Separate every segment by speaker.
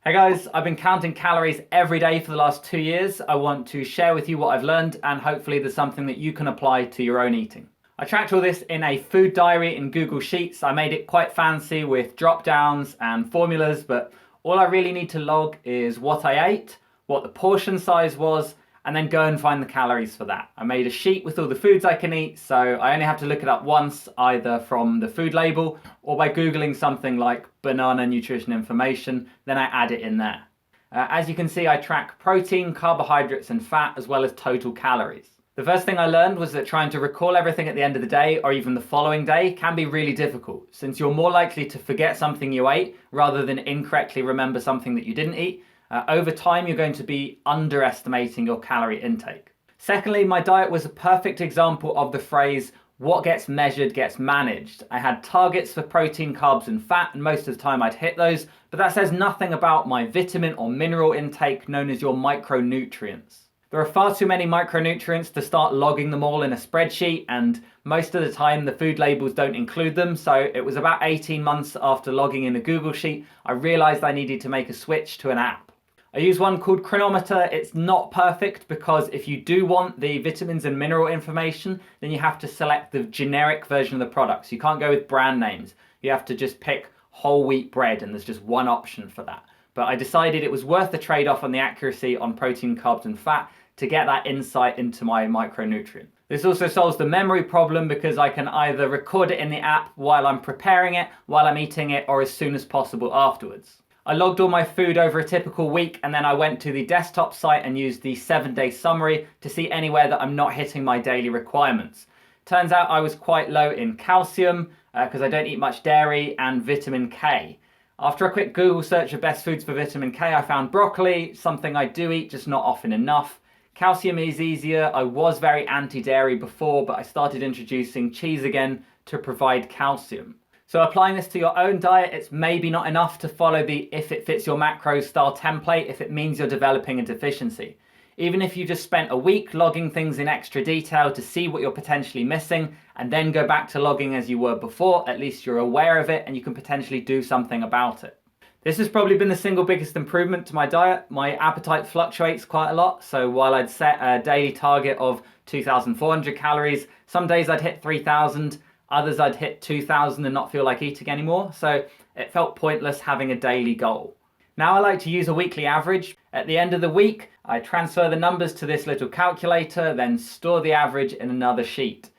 Speaker 1: Hey guys, I've been counting calories every day for the last 2 years. I want to share with you what I've learned and hopefully there's something that you can apply to your own eating. I tracked all this in a food diary in Google Sheets. I made it quite fancy with drop downs and formulas, but all I really need to log is what I ate, what the portion size was, and then go and find the calories for that. I made a sheet with all the foods I can eat, so I only have to look it up once, either from the food label or by Googling something like banana nutrition information, then I add it in there. As you can see, I track protein, carbohydrates, and fat, as well as total calories. The first thing I learned was that trying to recall everything at the end of the day or even the following day can be really difficult, since you're more likely to forget something you ate rather than incorrectly remember something that you didn't eat. Over time, you're going to be underestimating your calorie intake. Secondly, my diet was a perfect example of the phrase, what gets measured gets managed. I had targets for protein, carbs, and fat, and most of the time I'd hit those, but that says nothing about my vitamin or mineral intake, known as your micronutrients. There are far too many micronutrients to start logging them all in a spreadsheet, and most of the time the food labels don't include them, so it was about 18 months after logging in a Google Sheet, I realized I needed to make a switch to an app. I use one called Chronometer. It's not perfect because if you do want the vitamins and mineral information, then you have to select the generic version of the product. So you can't go with brand names. You have to just pick whole wheat bread, and there's just one option for that. But I decided it was worth the trade-off on the accuracy on protein, carbs, and fat to get that insight into my micronutrient. This also solves the memory problem because I can either record it in the app while I'm preparing it, while I'm eating it, or as soon as possible afterwards. I logged all my food over a typical week, and then I went to the desktop site and used the 7-day summary to see anywhere that I'm not hitting my daily requirements. Turns out I was quite low in calcium because I don't eat much dairy, and vitamin K. After a quick Google search of best foods for vitamin K, I found broccoli, something I do eat, just not often enough. Calcium is easier. I was very anti-dairy before, but I started introducing cheese again to provide calcium. So applying this to your own diet, it's maybe not enough to follow the if it fits your macros style template if it means you're developing a deficiency. Even if you just spent a week logging things in extra detail to see what you're potentially missing and then go back to logging as you were before, at least you're aware of it and you can potentially do something about it. This has probably been the single biggest improvement to my diet. My appetite fluctuates quite a lot, so while I'd set a daily target of 2,400 calories, some days I'd hit 3,000, others I'd hit 2,000 and not feel like eating anymore, so it felt pointless having a daily goal. Now I like to use a weekly average. At the end of the week, I transfer the numbers to this little calculator, then store the average in another sheet.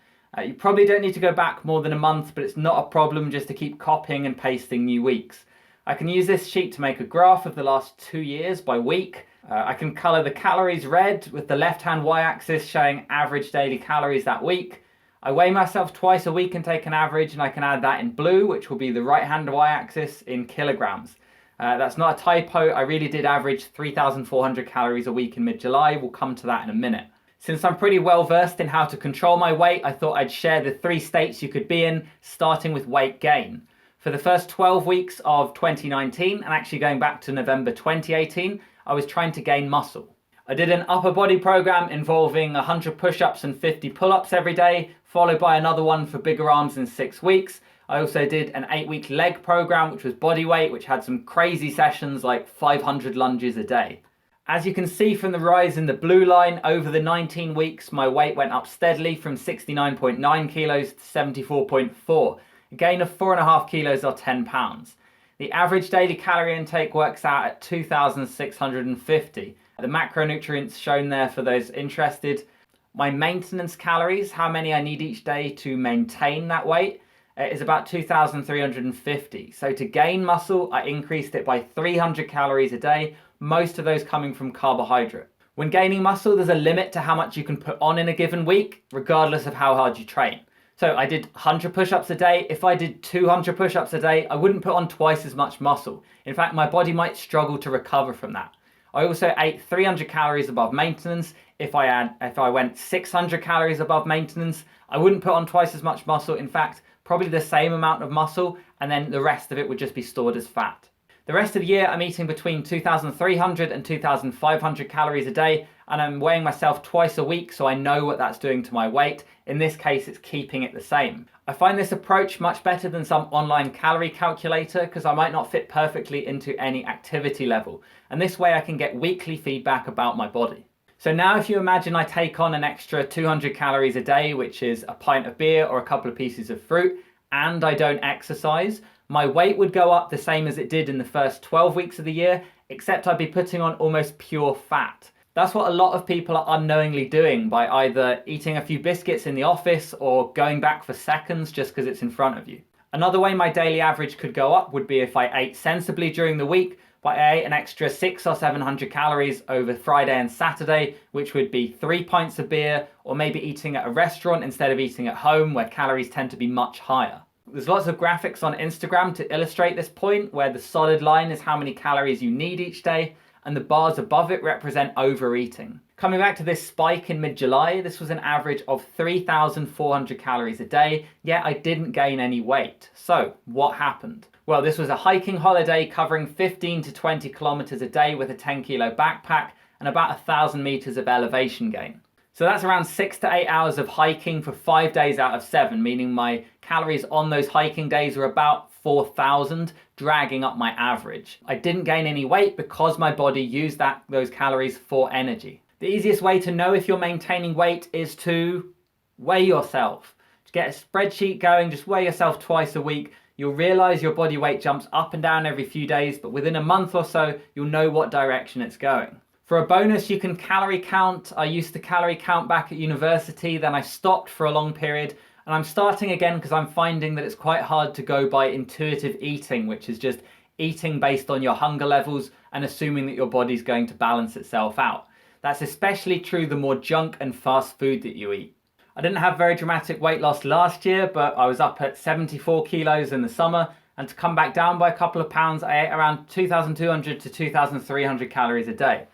Speaker 1: You probably don't need to go back more than a month, but it's not a problem just to keep copying and pasting new weeks. I can use this sheet to make a graph of the last 2 years by week. I can color the calories red with the left-hand y-axis showing average daily calories that week. I weigh myself twice a week and take an average, and I can add that in blue, which will be the right-hand y-axis in kilograms. That's not a typo. I really did average 3,400 calories a week in mid-July. We'll come to that in a minute. Since I'm pretty well versed in how to control my weight, I thought I'd share the 3 states you could be in, starting with weight gain. For the first 12 weeks of 2019, and actually going back to November 2018, I was trying to gain muscle. I did an upper body program involving 100 push-ups and 50 pull-ups every day, followed by another one for bigger arms in 6 weeks. I also did an 8-week leg program, which was body weight, which had some crazy sessions like 500 lunges a day. As you can see from the rise in the blue line, over the 19 weeks, my weight went up steadily from 69.9 kilos to 74.4, a gain of 4.5 kilos or 10 pounds. The average daily calorie intake works out at 2,650. The macronutrients shown there for those interested. My maintenance calories, how many I need each day to maintain that weight, is about 2,350. So to gain muscle, I increased it by 300 calories a day, most of those coming from carbohydrate. When gaining muscle, there's a limit to how much you can put on in a given week, regardless of how hard you train. So I did 100 push-ups a day. If I did 200 push-ups a day, I wouldn't put on twice as much muscle. In fact, my body might struggle to recover from that. I also ate 300 calories above maintenance. If I went 600 calories above maintenance, I wouldn't put on twice as much muscle. In fact, probably the same amount of muscle, and then the rest of it would just be stored as fat. The rest of the year, I'm eating between 2,300 and 2,500 calories a day, and I'm weighing myself twice a week, so I know what that's doing to my weight. In this case, it's keeping it the same. I find this approach much better than some online calorie calculator because I might not fit perfectly into any activity level, and this way I can get weekly feedback about my body. So now if you imagine I take on an extra 200 calories a day, which is a pint of beer or a couple of pieces of fruit, and I don't exercise, my weight would go up the same as it did in the first 12 weeks of the year, except I'd be putting on almost pure fat. That's what a lot of people are unknowingly doing by either eating a few biscuits in the office or going back for seconds just because it's in front of you. Another way my daily average could go up would be if I ate sensibly during the week, but I ate an extra 600 or 700 calories over Friday and Saturday, which would be 3 pints of beer, or maybe eating at a restaurant instead of eating at home where calories tend to be much higher. There's lots of graphics on Instagram to illustrate this point, where the solid line is how many calories you need each day, and the bars above it represent overeating. Coming back to this spike in mid-July, this was an average of 3,400 calories a day, yet I didn't gain any weight. So, what happened? Well, this was a hiking holiday covering 15 to 20 kilometers a day with a 10-kilo backpack and about 1,000 meters of elevation gain. So that's around 6 to 8 hours of hiking for 5 days out of 7, meaning my calories on those hiking days were about 4,000, dragging up my average. I didn't gain any weight because my body used those calories for energy. The easiest way to know if you're maintaining weight is to weigh yourself. To get a spreadsheet going, just weigh yourself twice a week. You'll realize your body weight jumps up and down every few days, but within a month or so, you'll know what direction it's going. For a bonus, you can calorie count. I used to calorie count back at university, then I stopped for a long period, and I'm starting again because I'm finding that it's quite hard to go by intuitive eating, which is just eating based on your hunger levels and assuming that your body's going to balance itself out. That's especially true the more junk and fast food that you eat. I didn't have very dramatic weight loss last year, but I was up at 74 kilos in the summer, and to come back down by a couple of pounds, I ate around 2,200 to 2,300 calories a day.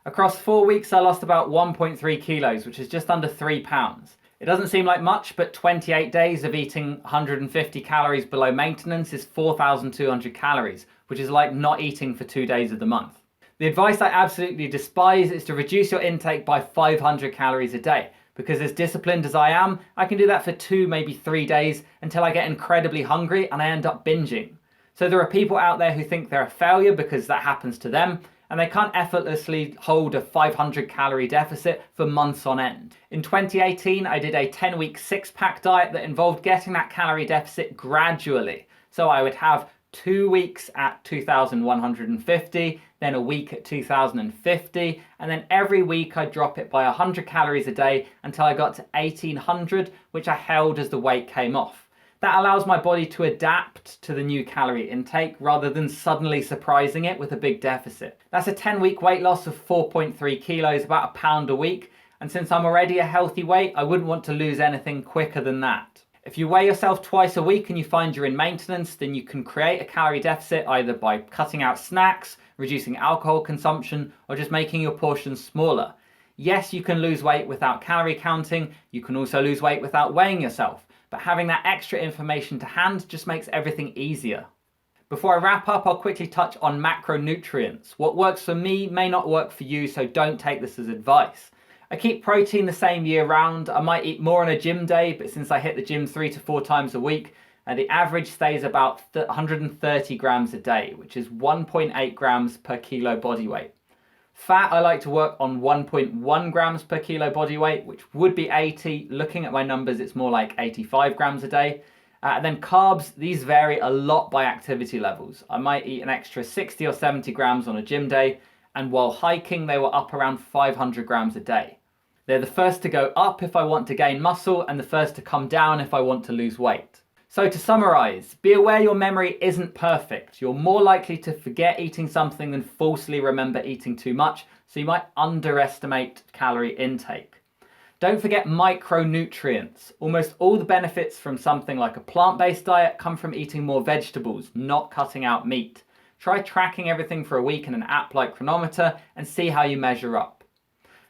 Speaker 1: Across 4 weeks, I lost about 1.3 kilos, which is just under 3 pounds. It doesn't seem like much, but 28 days of eating 150 calories below maintenance is 4,200 calories, which is like not eating for 2 days of the month. The advice I absolutely despise is to reduce your intake by 500 calories a day, because as disciplined as I am, I can do that for 2, maybe 3 days until I get incredibly hungry and I end up binging. So there are people out there who think they're a failure because that happens to them, and they can't effortlessly hold a 500 calorie deficit for months on end. In 2018, I did a 10-week six-pack diet that involved getting that calorie deficit gradually. So I would have 2 weeks at 2,150, then a week at 2,050, and then every week I'd drop it by 100 calories a day until I got to 1,800, which I held as the weight came off. That allows my body to adapt to the new calorie intake rather than suddenly surprising it with a big deficit. That's a 10-week weight loss of 4.3 kilos, about a pound a week. And since I'm already a healthy weight, I wouldn't want to lose anything quicker than that. If you weigh yourself twice a week and you find you're in maintenance, then you can create a calorie deficit either by cutting out snacks, reducing alcohol consumption, or just making your portions smaller. Yes, you can lose weight without calorie counting. You can also lose weight without weighing yourself. But having that extra information to hand just makes everything easier. Before I wrap up, I'll quickly touch on macronutrients. What works for me may not work for you, so don't take this as advice. I keep protein the same year round. I might eat more on a gym day, but since I hit the gym 3 to 4 times a week, the average stays about 130 grams a day, which is 1.8 grams per kilo body weight. Fat, I like to work on 1.1 grams per kilo body weight, which would be 80. Looking at my numbers, it's more like 85 grams a day. And then carbs, these vary a lot by activity levels. I might eat an extra 60 or 70 grams on a gym day, and while hiking, they were up around 500 grams a day. They're the first to go up if I want to gain muscle, and the first to come down if I want to lose weight. So to summarize, be aware your memory isn't perfect. You're more likely to forget eating something than falsely remember eating too much, so you might underestimate calorie intake. Don't forget micronutrients. Almost all the benefits from something like a plant-based diet come from eating more vegetables, not cutting out meat. Try tracking everything for a week in an app like Chronometer and see how you measure up.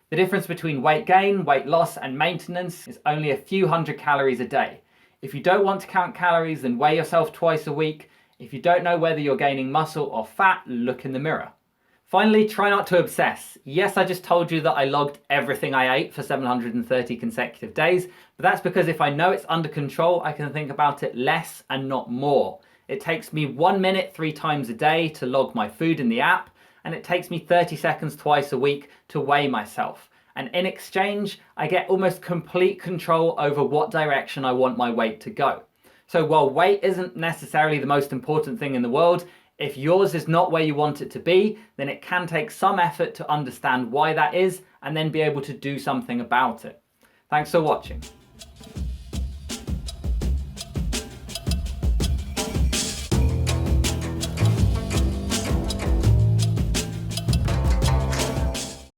Speaker 1: The difference between weight gain, weight loss, and maintenance is only a few hundred calories a day. If you don't want to count calories, then weigh yourself twice a week. If you don't know whether you're gaining muscle or fat, look in the mirror. Finally, try not to obsess. Yes, I just told you that I logged everything I ate for 730 consecutive days, but that's because if I know it's under control, I can think about it less and not more. It takes me 1 minute 3 times a day to log my food in the app, and it takes me 30 seconds twice a week to weigh myself. And in exchange, I get almost complete control over what direction I want my weight to go. So while weight isn't necessarily the most important thing in the world, if yours is not where you want it to be, then it can take some effort to understand why that is and then be able to do something about it. Thanks for watching.